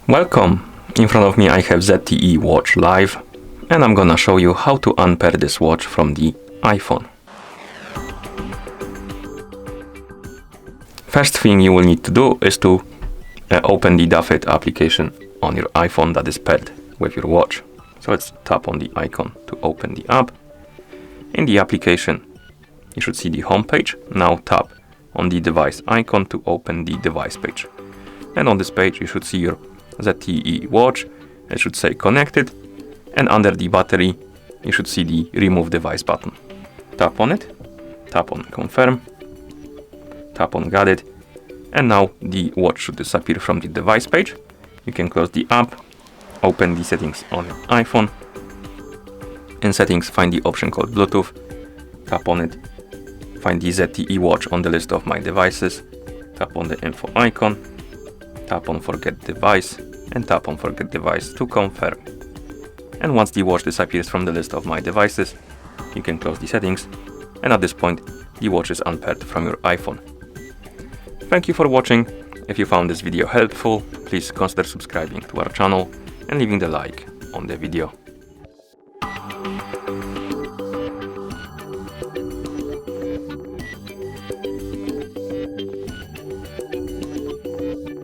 Welcome! In front of me I have ZTE Watch Live, and I'm gonna show you how to unpair this watch from the iPhone. First thing you will need to do is to open the Duffet application on your iPhone that is paired with your watch. So let's tap on the icon to open the app. In the application you should see the home page. Now tap on the device icon to open the device page. And on this page you should see your ZTE Watch. It should say connected, and under the battery you should see the remove device button. Tap on it, tap on confirm, tap on got it, and now the watch should disappear from the device page. You can close the app, open the settings on your iPhone. In settings find the option called Bluetooth, tap on it, find the ZTE Watch on the list of my devices, tap on the info icon, tap on forget device, and tap on forget device to confirm. And once the watch disappears from the list of my devices, you can close the settings, and at this point the watch is unpaired from your iPhone. Thank you for watching. If you found this video helpful, please consider subscribing to our channel and leaving the like on the video.